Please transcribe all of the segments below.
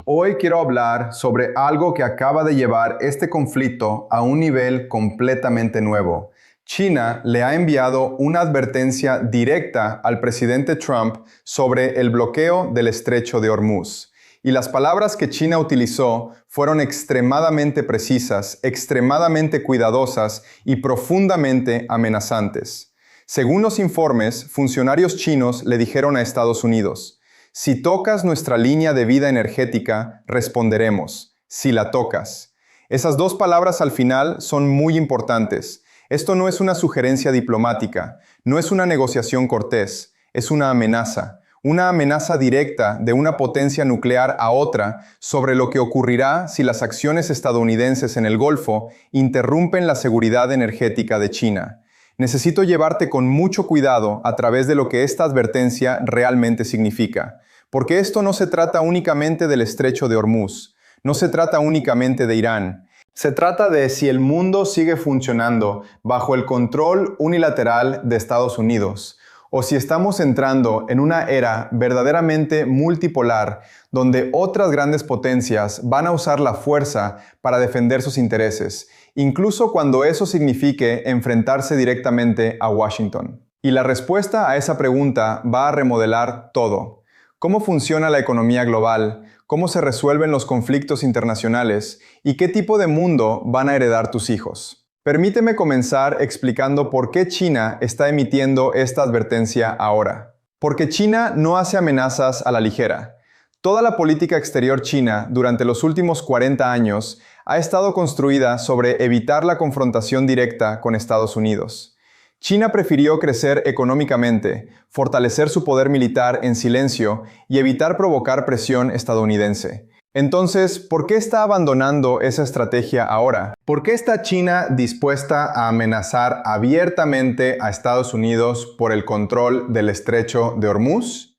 Hoy quiero hablar sobre algo que acaba de llevar este conflicto a un nivel completamente nuevo. China le ha enviado una advertencia directa al presidente Trump sobre el bloqueo del estrecho de Hormuz. Y las palabras que China utilizó fueron extremadamente precisas, extremadamente cuidadosas y profundamente amenazantes. Según los informes, funcionarios chinos le dijeron a Estados Unidos: si tocas nuestra línea de vida energética, responderemos. Si la tocas. Esas dos palabras al final son muy importantes. Esto no es una sugerencia diplomática, no es una negociación cortés, es una amenaza directa de una potencia nuclear a otra sobre lo que ocurrirá si las acciones estadounidenses en el Golfo interrumpen la seguridad energética de China. Necesito llevarte con mucho cuidado a través de lo que esta advertencia realmente significa. Porque esto no se trata únicamente del estrecho de Hormuz, no se trata únicamente de Irán. Se trata de si el mundo sigue funcionando bajo el control unilateral de Estados Unidos, o si estamos entrando en una era verdaderamente multipolar, donde otras grandes potencias van a usar la fuerza para defender sus intereses, incluso cuando eso signifique enfrentarse directamente a Washington. Y la respuesta a esa pregunta va a remodelar todo. ¿Cómo funciona la economía global? ¿Cómo se resuelven los conflictos internacionales? ¿Y qué tipo de mundo van a heredar tus hijos? Permíteme comenzar explicando por qué China está emitiendo esta advertencia ahora. Porque China no hace amenazas a la ligera. Toda la política exterior china durante los últimos 40 años ha estado construida sobre evitar la confrontación directa con Estados Unidos. China prefirió crecer económicamente, fortalecer su poder militar en silencio y evitar provocar presión estadounidense. Entonces, ¿por qué está abandonando esa estrategia ahora? ¿Por qué está China dispuesta a amenazar abiertamente a Estados Unidos por el control del estrecho de Hormuz?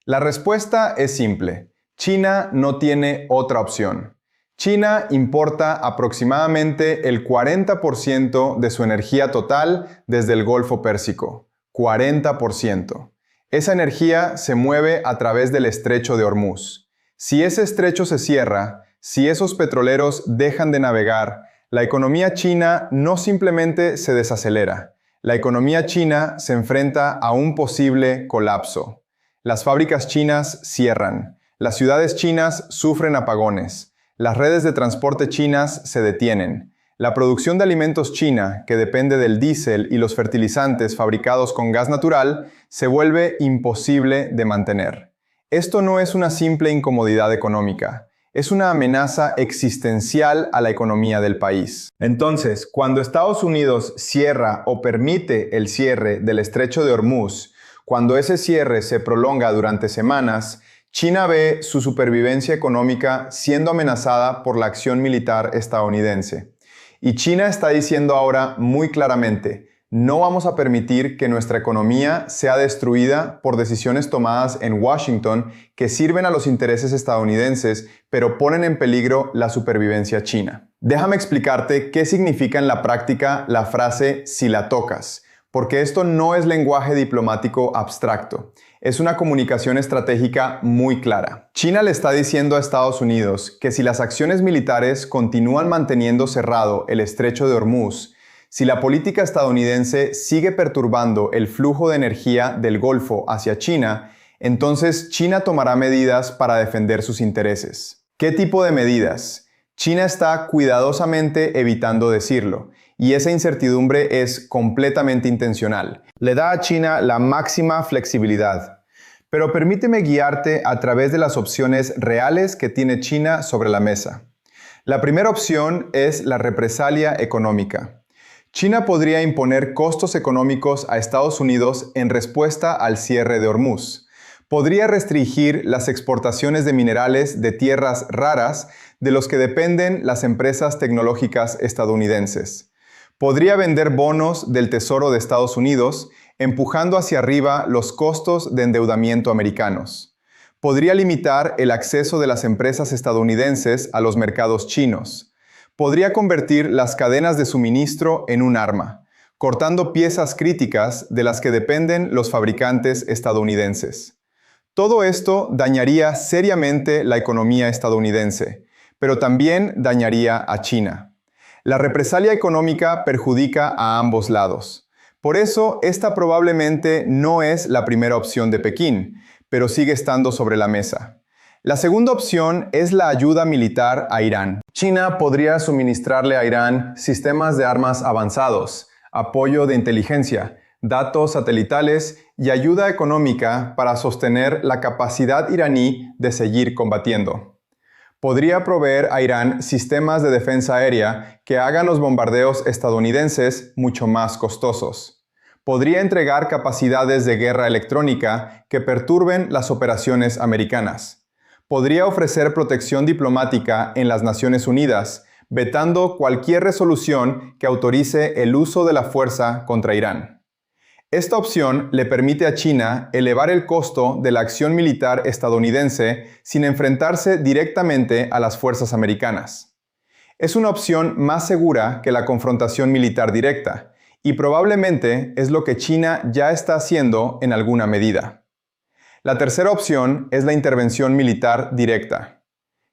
La respuesta es simple. China no tiene otra opción. China importa aproximadamente el 40% de su energía total desde el Golfo Pérsico. 40%. Esa energía se mueve a través del estrecho de Hormuz. Si ese estrecho se cierra, si esos petroleros dejan de navegar, la economía china no simplemente se desacelera. La economía china se enfrenta a un posible colapso. Las fábricas chinas cierran. Las ciudades chinas sufren apagones. Las redes de transporte chinas se detienen. La producción de alimentos china, que depende del diésel y los fertilizantes fabricados con gas natural, se vuelve imposible de mantener. Esto no es una simple incomodidad económica, es una amenaza existencial a la economía del país. Entonces, cuando Estados Unidos cierra o permite el cierre del estrecho de Hormuz, cuando ese cierre se prolonga durante semanas, China ve su supervivencia económica siendo amenazada por la acción militar estadounidense. Y China está diciendo ahora muy claramente: no vamos a permitir que nuestra economía sea destruida por decisiones tomadas en Washington que sirven a los intereses estadounidenses, pero ponen en peligro la supervivencia china. Déjame explicarte qué significa en la práctica la frase "si la tocas", porque esto no es lenguaje diplomático abstracto. Es una comunicación estratégica muy clara. China le está diciendo a Estados Unidos que si las acciones militares continúan manteniendo cerrado el estrecho de Hormuz, si la política estadounidense sigue perturbando el flujo de energía del Golfo hacia China, entonces China tomará medidas para defender sus intereses. ¿Qué tipo de medidas? China está cuidadosamente evitando decirlo, y esa incertidumbre es completamente intencional. Le da a China la máxima flexibilidad. Pero permíteme guiarte a través de las opciones reales que tiene China sobre la mesa. La primera opción es la represalia económica. China podría imponer costos económicos a Estados Unidos en respuesta al cierre de Hormuz. Podría restringir las exportaciones de minerales de tierras raras de los que dependen las empresas tecnológicas estadounidenses. Podría vender bonos del Tesoro de Estados Unidos, empujando hacia arriba los costos de endeudamiento americanos. Podría limitar el acceso de las empresas estadounidenses a los mercados chinos. Podría convertir las cadenas de suministro en un arma, cortando piezas críticas de las que dependen los fabricantes estadounidenses. Todo esto dañaría seriamente la economía estadounidense, pero también dañaría a China. La represalia económica perjudica a ambos lados. Por eso, esta probablemente no es la primera opción de Pekín, pero sigue estando sobre la mesa. La segunda opción es la ayuda militar a Irán. China podría suministrarle a Irán sistemas de armas avanzados, apoyo de inteligencia, datos satelitales y ayuda económica para sostener la capacidad iraní de seguir combatiendo. Podría proveer a Irán sistemas de defensa aérea que hagan los bombardeos estadounidenses mucho más costosos. Podría entregar capacidades de guerra electrónica que perturben las operaciones americanas. Podría ofrecer protección diplomática en las Naciones Unidas, vetando cualquier resolución que autorice el uso de la fuerza contra Irán. Esta opción le permite a China elevar el costo de la acción militar estadounidense sin enfrentarse directamente a las fuerzas americanas. Es una opción más segura que la confrontación militar directa, y probablemente es lo que China ya está haciendo en alguna medida. La tercera opción es la intervención militar directa.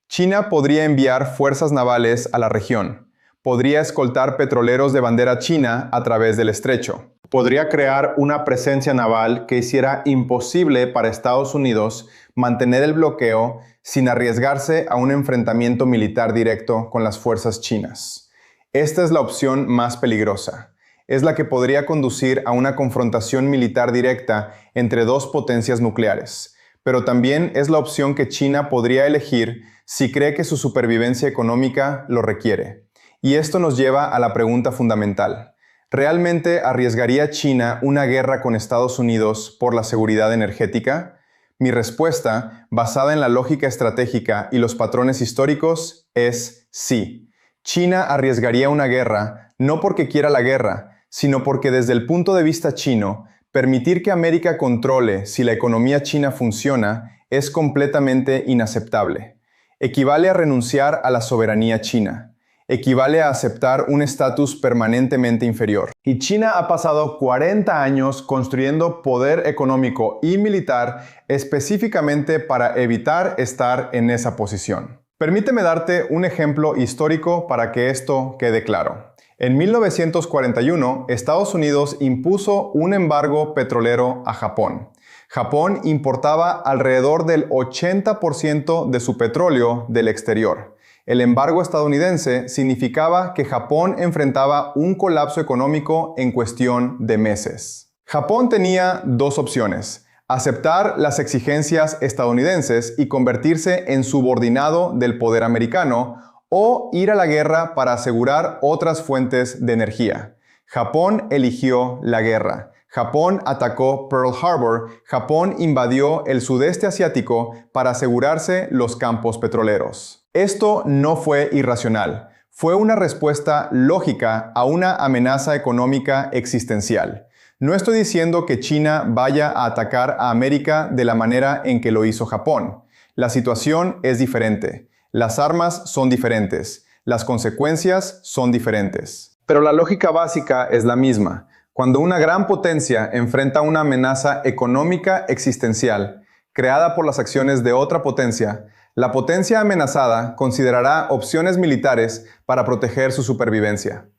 China podría enviar fuerzas navales a la región. Podría escoltar petroleros de bandera china a través del estrecho. Podría crear una presencia naval que hiciera imposible para Estados Unidos mantener el bloqueo sin arriesgarse a un enfrentamiento militar directo con las fuerzas chinas. Esta es la opción más peligrosa. Es la que podría conducir a una confrontación militar directa entre dos potencias nucleares, pero también es la opción que China podría elegir si cree que su supervivencia económica lo requiere. Y esto nos lleva a la pregunta fundamental. ¿Realmente arriesgaría China una guerra con Estados Unidos por la seguridad energética? Mi respuesta, basada en la lógica estratégica y los patrones históricos, es sí. China arriesgaría una guerra no porque quiera la guerra, sino porque desde el punto de vista chino, permitir que América controle si la economía china funciona es completamente inaceptable. Equivale a renunciar a la soberanía china. Equivale a aceptar un estatus permanentemente inferior. Y China ha pasado 40 años construyendo poder económico y militar específicamente para evitar estar en esa posición. Permíteme darte un ejemplo histórico para que esto quede claro. En 1941, Estados Unidos impuso un embargo petrolero a Japón. Japón importaba alrededor del 80% de su petróleo del exterior. El embargo estadounidense significaba que Japón enfrentaba un colapso económico en cuestión de meses. Japón tenía dos opciones: aceptar las exigencias estadounidenses y convertirse en subordinado del poder americano, o ir a la guerra para asegurar otras fuentes de energía. Japón eligió la guerra. Japón atacó Pearl Harbor. Japón invadió el sudeste asiático para asegurarse los campos petroleros. Esto no fue irracional. Fue una respuesta lógica a una amenaza económica existencial. No estoy diciendo que China vaya a atacar a América de la manera en que lo hizo Japón. La situación es diferente. Las armas son diferentes. Las consecuencias son diferentes. Pero la lógica básica es la misma. Cuando una gran potencia enfrenta una amenaza económica existencial creada por las acciones de otra potencia, la potencia amenazada considerará opciones militares para proteger su supervivencia.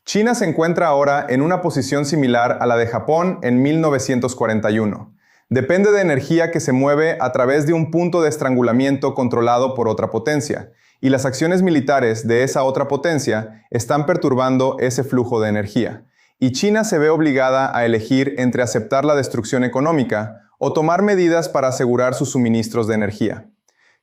China se encuentra ahora en una posición similar a la de Japón en 1941. Depende de energía que se mueve a través de un punto de estrangulamiento controlado por otra potencia, y las acciones militares de esa otra potencia están perturbando ese flujo de energía. Y China se ve obligada a elegir entre aceptar la destrucción económica o tomar medidas para asegurar sus suministros de energía.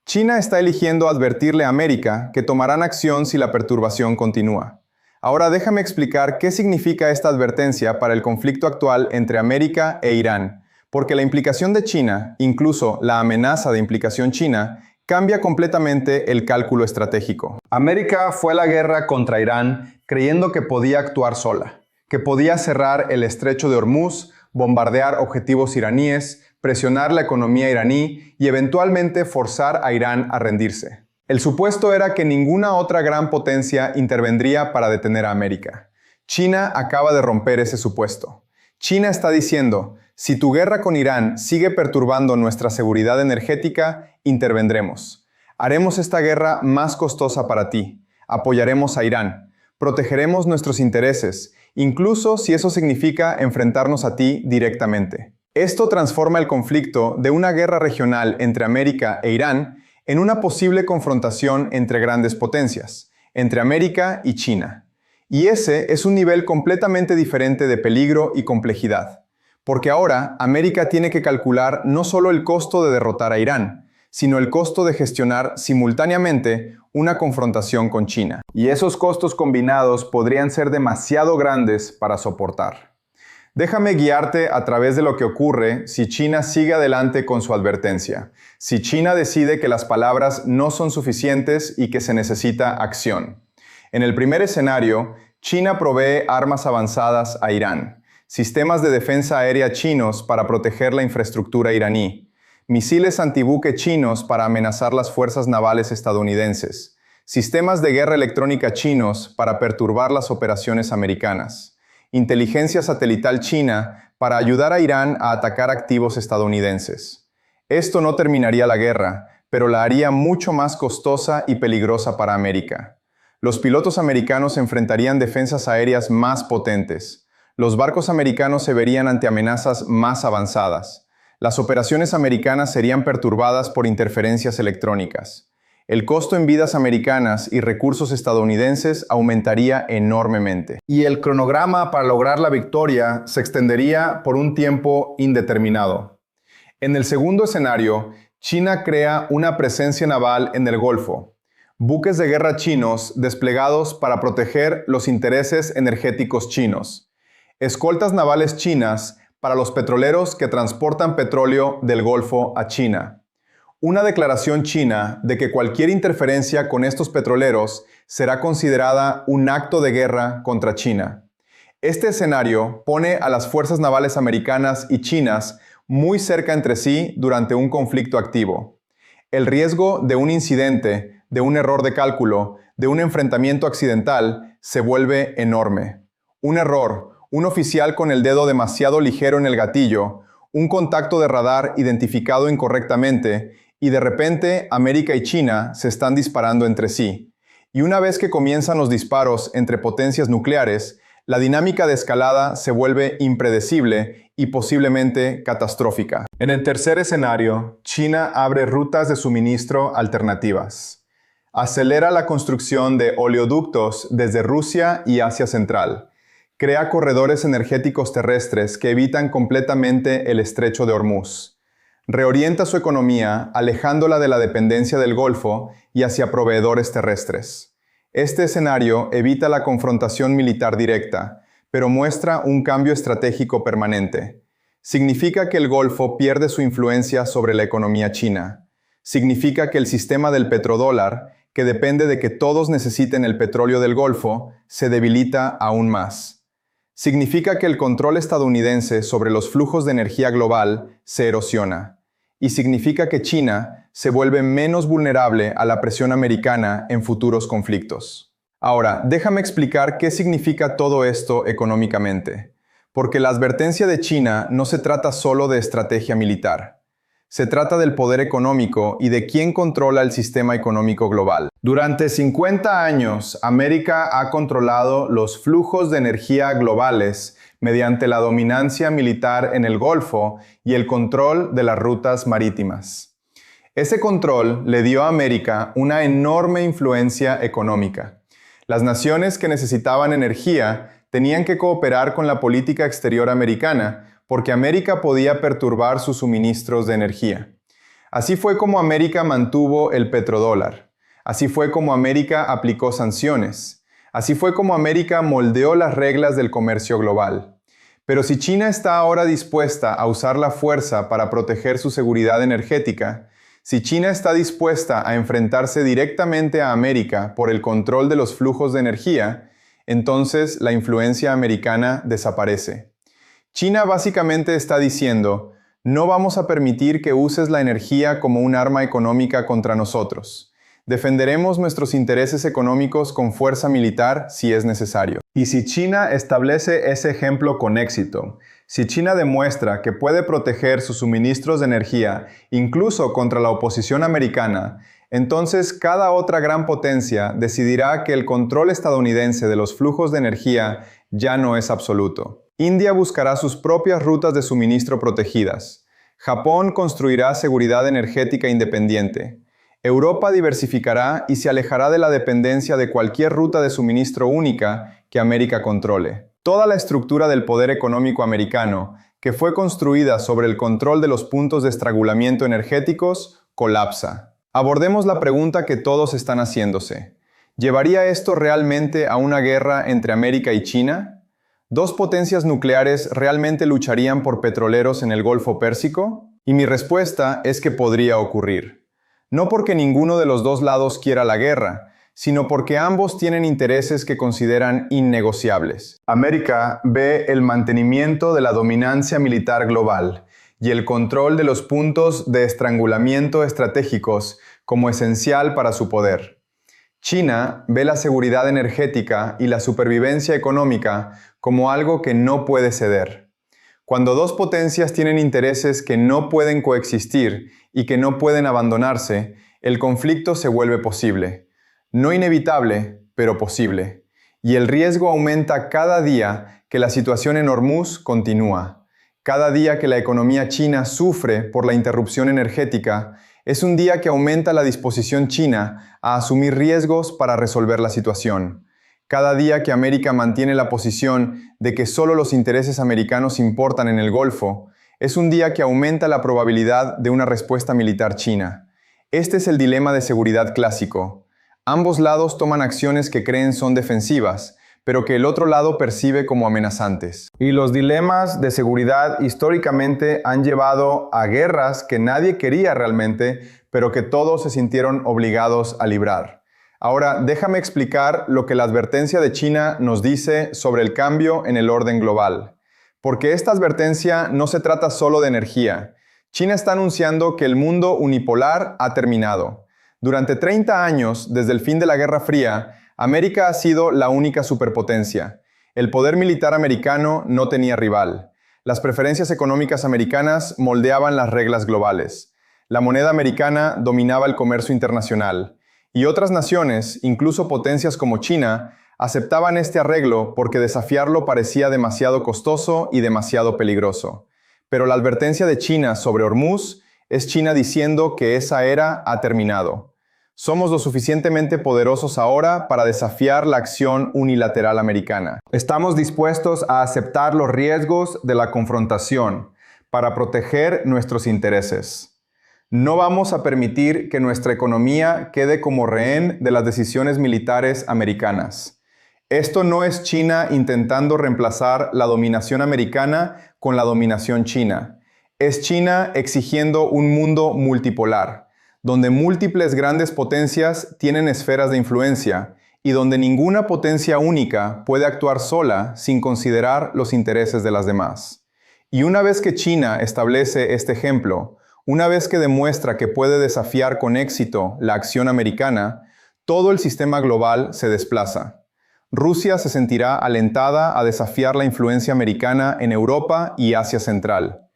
China está eligiendo advertirle a América que tomarán acción si la perturbación continúa. Ahora déjame explicar qué significa esta advertencia para el conflicto actual entre América e Irán, porque la implicación de China, incluso la amenaza de implicación china, cambia completamente el cálculo estratégico. América fue a la guerra contra Irán creyendo que podía actuar sola, que podía cerrar el estrecho de Hormuz, bombardear objetivos iraníes, presionar la economía iraní y eventualmente forzar a Irán a rendirse. El supuesto era que ninguna otra gran potencia intervendría para detener a América. China acaba de romper ese supuesto. China está diciendo, Si tu guerra con Irán sigue perturbando nuestra seguridad energética, intervendremos. Haremos esta guerra más costosa para ti. Apoyaremos a Irán. Protegeremos nuestros intereses, incluso si eso significa enfrentarnos a ti directamente. Esto transforma el conflicto de una guerra regional entre América e Irán en una posible confrontación entre grandes potencias, entre América y China. Y ese es un nivel completamente diferente de peligro y complejidad, porque ahora América tiene que calcular no solo el costo de derrotar a Irán, sino el costo de gestionar simultáneamente una confrontación con China. Y esos costos combinados podrían ser demasiado grandes para soportar. Déjame guiarte a través de lo que ocurre si China sigue adelante con su advertencia, si China decide que las palabras no son suficientes y que se necesita acción. En el primer escenario, China provee armas avanzadas a Irán, sistemas de defensa aérea chinos para proteger la infraestructura iraní, misiles antibuque chinos para amenazar las fuerzas navales estadounidenses, sistemas de guerra electrónica chinos para perturbar las operaciones americanas, inteligencia satelital china para ayudar a Irán a atacar activos estadounidenses. Esto no terminaría la guerra, pero la haría mucho más costosa y peligrosa para América. Los pilotos americanos enfrentarían defensas aéreas más potentes. Los barcos americanos se verían ante amenazas más avanzadas. Las operaciones americanas serían perturbadas por interferencias electrónicas. El costo en vidas americanas y recursos estadounidenses aumentaría enormemente. Y el cronograma para lograr la victoria se extendería por un tiempo indeterminado. En el segundo escenario, China crea una presencia naval en el Golfo. Buques de guerra chinos desplegados para proteger los intereses energéticos chinos. Escoltas navales chinas para los petroleros que transportan petróleo del Golfo a China. Una declaración china de que cualquier interferencia con estos petroleros será considerada un acto de guerra contra China. Este escenario pone a las fuerzas navales americanas y chinas muy cerca entre sí durante un conflicto activo. El riesgo de un incidente, de un error de cálculo, de un enfrentamiento accidental se vuelve enorme. Un error, un oficial con el dedo demasiado ligero en el gatillo, un contacto de radar identificado incorrectamente, y de repente América y China se están disparando entre sí. Y una vez que comienzan los disparos entre potencias nucleares, la dinámica de escalada se vuelve impredecible y posiblemente catastrófica. En el tercer escenario, China abre rutas de suministro alternativas. Acelera la construcción de oleoductos desde Rusia y Asia Central. Crea corredores energéticos terrestres que evitan completamente el estrecho de Hormuz. Reorienta su economía alejándola de la dependencia del Golfo y hacia proveedores terrestres. Este escenario evita la confrontación militar directa, pero muestra un cambio estratégico permanente. Significa que el Golfo pierde su influencia sobre la economía china. Significa que el sistema del petrodólar, que depende de que todos necesiten el petróleo del Golfo, se debilita aún más. Significa que el control estadounidense sobre los flujos de energía global se erosiona. Y significa que China se vuelve menos vulnerable a la presión americana en futuros conflictos. Ahora, déjame explicar qué significa todo esto económicamente, porque la advertencia de China no se trata solo de estrategia militar. Se trata del poder económico y de quién controla el sistema económico global. Durante 50 años, América ha controlado los flujos de energía globales mediante la dominancia militar en el Golfo y el control de las rutas marítimas. Ese control le dio a América una enorme influencia económica. Las naciones que necesitaban energía tenían que cooperar con la política exterior americana porque América podía perturbar sus suministros de energía. Así fue como América mantuvo el petrodólar. Así fue como América aplicó sanciones. Así fue como América moldeó las reglas del comercio global. Pero si China está ahora dispuesta a usar la fuerza para proteger su seguridad energética, si China está dispuesta a enfrentarse directamente a América por el control de los flujos de energía, entonces la influencia americana desaparece. China básicamente está diciendo, no vamos a permitir que uses la energía como un arma económica contra nosotros. Defenderemos nuestros intereses económicos con fuerza militar si es necesario. Y si China establece ese ejemplo con éxito, Si China demuestra que puede proteger sus suministros de energía, incluso contra la oposición americana, entonces cada otra gran potencia decidirá que el control estadounidense de los flujos de energía ya no es absoluto. India buscará sus propias rutas de suministro protegidas. Japón construirá seguridad energética independiente. Europa diversificará y se alejará de la dependencia de cualquier ruta de suministro única que América controle. Toda la estructura del poder económico americano, que fue construida sobre el control de los puntos de estrangulamiento energéticos, colapsa. Abordemos la pregunta que todos están haciéndose. ¿Llevaría esto realmente a una guerra entre América y China? ¿Dos potencias nucleares realmente lucharían por petroleros en el Golfo Pérsico? Y mi respuesta es que podría ocurrir. No porque ninguno de los dos lados quiera la guerra, sino porque ambos tienen intereses que consideran innegociables. América ve el mantenimiento de la dominancia militar global y el control de los puntos de estrangulamiento estratégicos como esencial para su poder. China ve la seguridad energética y la supervivencia económica como algo que no puede ceder. Cuando dos potencias tienen intereses que no pueden coexistir y que no pueden abandonarse, el conflicto se vuelve posible. No inevitable, pero posible. Y el riesgo aumenta cada día que la situación en Hormuz continúa. Cada día que la economía china sufre por la interrupción energética, es un día que aumenta la disposición china a asumir riesgos para resolver la situación. Cada día que América mantiene la posición de que solo los intereses americanos importan en el Golfo, es un día que aumenta la probabilidad de una respuesta militar china. Este es el dilema de seguridad clásico. Ambos lados toman acciones que creen son defensivas, pero que el otro lado percibe como amenazantes. Y los dilemas de seguridad históricamente han llevado a guerras que nadie quería realmente, pero que todos se sintieron obligados a librar. Ahora, déjame explicar lo que la advertencia de China nos dice sobre el cambio en el orden global. Porque esta advertencia no se trata solo de energía. China está anunciando que el mundo unipolar ha terminado. Durante 30 años, desde el fin de la Guerra Fría, América ha sido la única superpotencia. El poder militar americano no tenía rival. Las preferencias económicas americanas moldeaban las reglas globales. La moneda americana dominaba el comercio internacional. Y otras naciones, incluso potencias como China, aceptaban este arreglo porque desafiarlo parecía demasiado costoso y demasiado peligroso. Pero la advertencia de China sobre Hormuz es China diciendo que esa era ha terminado. Somos lo suficientemente poderosos ahora para desafiar la acción unilateral americana. Estamos dispuestos a aceptar los riesgos de la confrontación para proteger nuestros intereses. No vamos a permitir que nuestra economía quede como rehén de las decisiones militares americanas. Esto no es China intentando reemplazar la dominación americana con la dominación china. Es China exigiendo un mundo multipolar, donde múltiples grandes potencias tienen esferas de influencia y donde ninguna potencia única puede actuar sola sin considerar los intereses de las demás. Y una vez que China establece este ejemplo, una vez que demuestra que puede desafiar con éxito la acción americana, todo el sistema global se desplaza. Rusia se sentirá alentada a desafiar la influencia americana en Europa y Asia Central.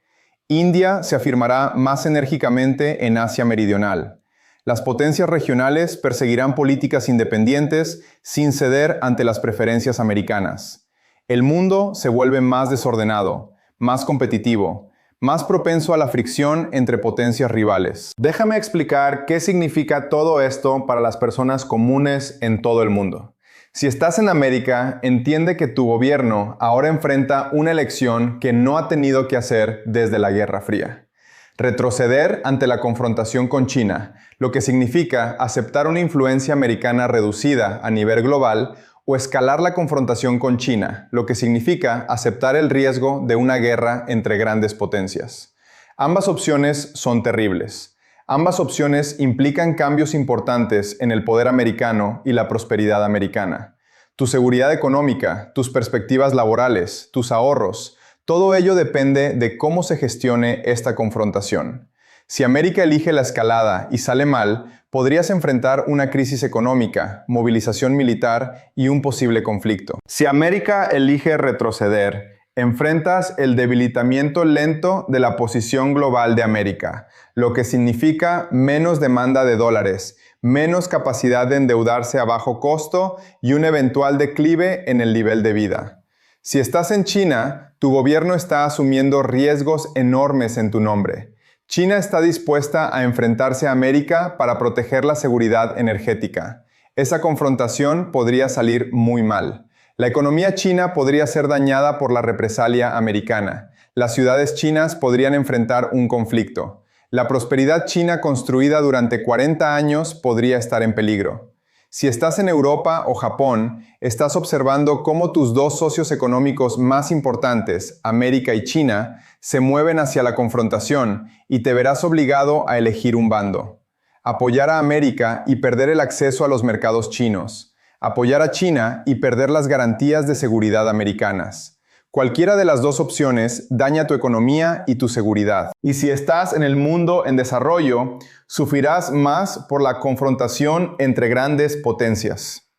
India se afirmará más enérgicamente en Asia Meridional. Las potencias regionales perseguirán políticas independientes sin ceder ante las preferencias americanas. El mundo se vuelve más desordenado, más competitivo, más propenso a la fricción entre potencias rivales. Déjame explicar qué significa todo esto para las personas comunes en todo el mundo. Si estás en América, entiende que tu gobierno ahora enfrenta una elección que no ha tenido que hacer desde la Guerra Fría. Retroceder ante la confrontación con China, lo que significa aceptar una influencia americana reducida a nivel global, o escalar la confrontación con China, lo que significa aceptar el riesgo de una guerra entre grandes potencias. Ambas opciones son terribles. Ambas opciones implican cambios importantes en el poder americano y la prosperidad americana. Tu seguridad económica, tus perspectivas laborales, tus ahorros, todo ello depende de cómo se gestione esta confrontación. Si América elige la escalada y sale mal, podrías enfrentar una crisis económica, movilización militar y un posible conflicto. Si América elige retroceder, Enfrentas el debilitamiento lento de la posición global de América, lo que significa menos demanda de dólares, menos capacidad de endeudarse a bajo costo y un eventual declive en el nivel de vida. Si estás en China, tu gobierno está asumiendo riesgos enormes en tu nombre. China está dispuesta a enfrentarse a América para proteger la seguridad energética. Esa confrontación podría salir muy mal. La economía china podría ser dañada por la represalia americana. Las ciudades chinas podrían enfrentar un conflicto. La prosperidad china construida durante 40 años podría estar en peligro. Si estás en Europa o Japón, estás observando cómo tus dos socios económicos más importantes, América y China, se mueven hacia la confrontación y te verás obligado a elegir un bando. Apoyar a América y perder el acceso a los mercados chinos. Apoyar a China y perder las garantías de seguridad americanas. Cualquiera de las dos opciones daña tu economía y tu seguridad. Y si estás en el mundo en desarrollo, sufrirás más por la confrontación entre grandes potencias.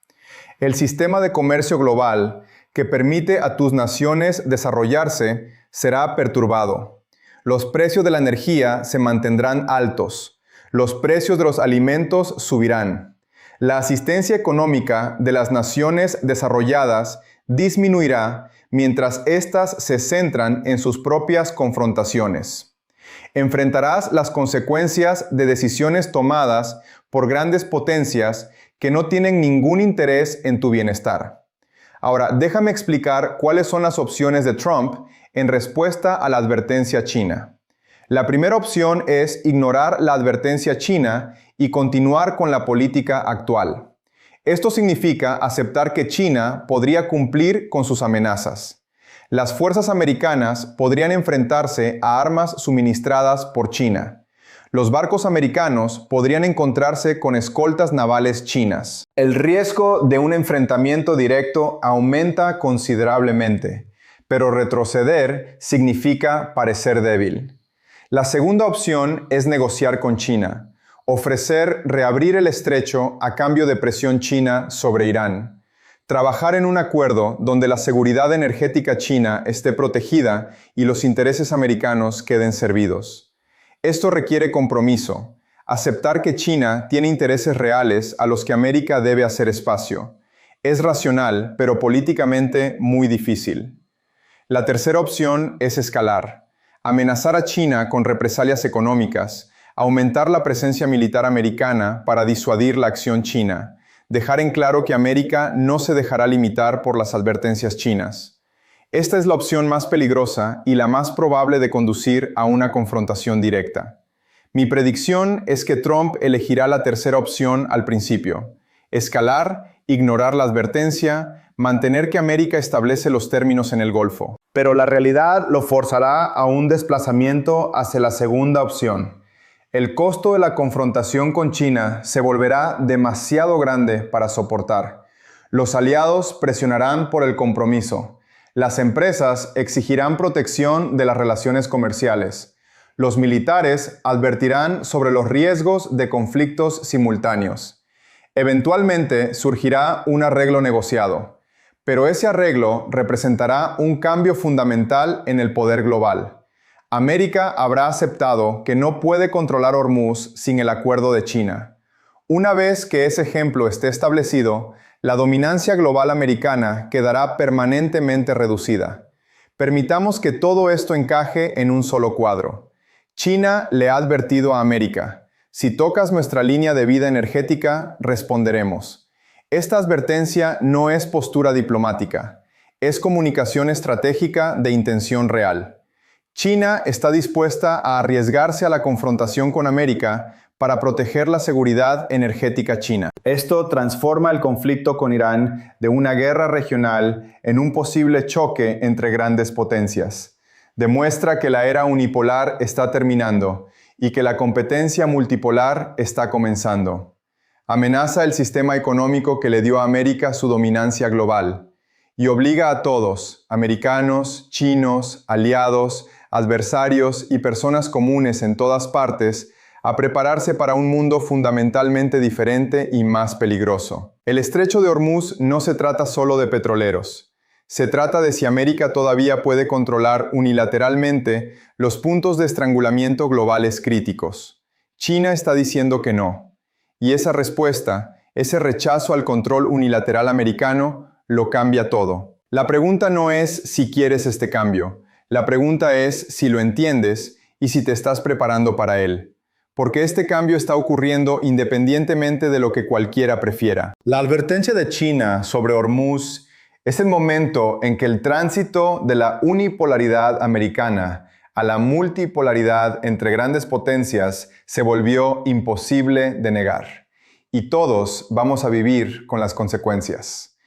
El sistema de comercio global que permite a tus naciones desarrollarse será perturbado. Los precios de la energía se mantendrán altos. Los precios de los alimentos subirán. La asistencia económica de las naciones desarrolladas disminuirá mientras éstas se centran en sus propias confrontaciones. Enfrentarás las consecuencias de decisiones tomadas por grandes potencias que no tienen ningún interés en tu bienestar. Ahora, déjame explicar cuáles son las opciones de Trump en respuesta a la advertencia china. La primera opción es ignorar la advertencia china y continuar con la política actual. Esto significa aceptar que China podría cumplir con sus amenazas. Las fuerzas americanas podrían enfrentarse a armas suministradas por China. Los barcos americanos podrían encontrarse con escoltas navales chinas. El riesgo de un enfrentamiento directo aumenta considerablemente, pero retroceder significa parecer débil. La segunda opción es negociar con China, ofrecer reabrir el estrecho a cambio de presión china sobre Irán, trabajar en un acuerdo donde la seguridad energética china esté protegida y los intereses americanos queden servidos. Esto requiere compromiso, aceptar que China tiene intereses reales a los que América debe hacer espacio. Es racional, pero políticamente muy difícil. La tercera opción es escalar. Amenazar a China con represalias económicas, aumentar la presencia militar americana para disuadir la acción china, dejar en claro que América no se dejará limitar por las advertencias chinas. Esta es la opción más peligrosa y la más probable de conducir a una confrontación directa. Mi predicción es que Trump elegirá la tercera opción al principio: escalar, ignorar la advertencia, mantener que América establece los términos en el Golfo. Pero la realidad lo forzará a un desplazamiento hacia la segunda opción. El costo de la confrontación con China se volverá demasiado grande para soportar. Los aliados presionarán por el compromiso. Las empresas exigirán protección de las relaciones comerciales. Los militares advertirán sobre los riesgos de conflictos simultáneos. Eventualmente surgirá un arreglo negociado, pero ese arreglo representará un cambio fundamental en el poder global. América habrá aceptado que no puede controlar Hormuz sin el acuerdo de China. Una vez que ese ejemplo esté establecido, la dominancia global americana quedará permanentemente reducida. Permitamos que todo esto encaje en un solo cuadro. China le ha advertido a América: si tocas nuestra línea de vida energética, responderemos. Esta advertencia no es postura diplomática, es comunicación estratégica de intención real. China está dispuesta a arriesgarse a la confrontación con América para proteger la seguridad energética china. Esto transforma el conflicto con Irán de una guerra regional en un posible choque entre grandes potencias. Demuestra que la era unipolar está terminando y que la competencia multipolar está comenzando. Amenaza el sistema económico que le dio a América su dominancia global y obliga a todos, americanos, chinos, aliados, adversarios y personas comunes en todas partes, a prepararse para un mundo fundamentalmente diferente y más peligroso. El estrecho de Hormuz no se trata solo de petroleros. Se trata de si América todavía puede controlar unilateralmente los puntos de estrangulamiento globales críticos. China está diciendo que no. Y esa respuesta, ese rechazo al control unilateral americano, lo cambia todo. La pregunta no es si quieres este cambio. La pregunta es si lo entiendes y si te estás preparando para él. Porque este cambio está ocurriendo independientemente de lo que cualquiera prefiera. La advertencia de China sobre Hormuz es el momento en que el tránsito de la unipolaridad americana a la multipolaridad entre grandes potencias se volvió imposible de negar. Y todos vamos a vivir con las consecuencias.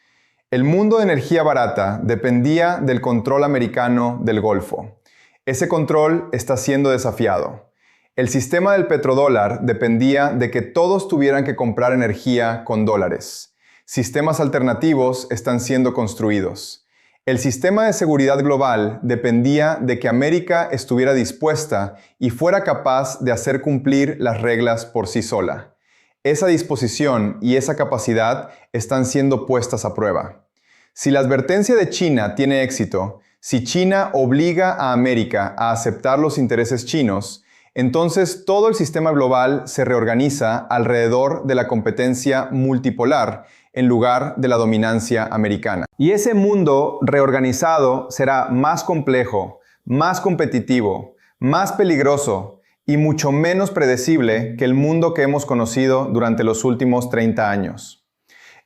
El mundo de energía barata dependía del control americano del Golfo. Ese control está siendo desafiado. El sistema del petrodólar dependía de que todos tuvieran que comprar energía con dólares. Sistemas alternativos están siendo construidos. El sistema de seguridad global dependía de que América estuviera dispuesta y fuera capaz de hacer cumplir las reglas por sí sola. Esa disposición y esa capacidad están siendo puestas a prueba. Si la advertencia de China tiene éxito, si China obliga a América a aceptar los intereses chinos, entonces todo el sistema global se reorganiza alrededor de la competencia multipolar en lugar de la dominancia americana. Y ese mundo reorganizado será más complejo, más competitivo, más peligroso y mucho menos predecible que el mundo que hemos conocido durante los últimos 30 años.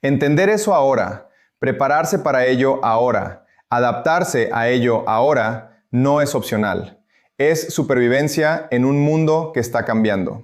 Entender eso ahora, prepararse para ello ahora, adaptarse a ello ahora, no es opcional. Es supervivencia en un mundo que está cambiando.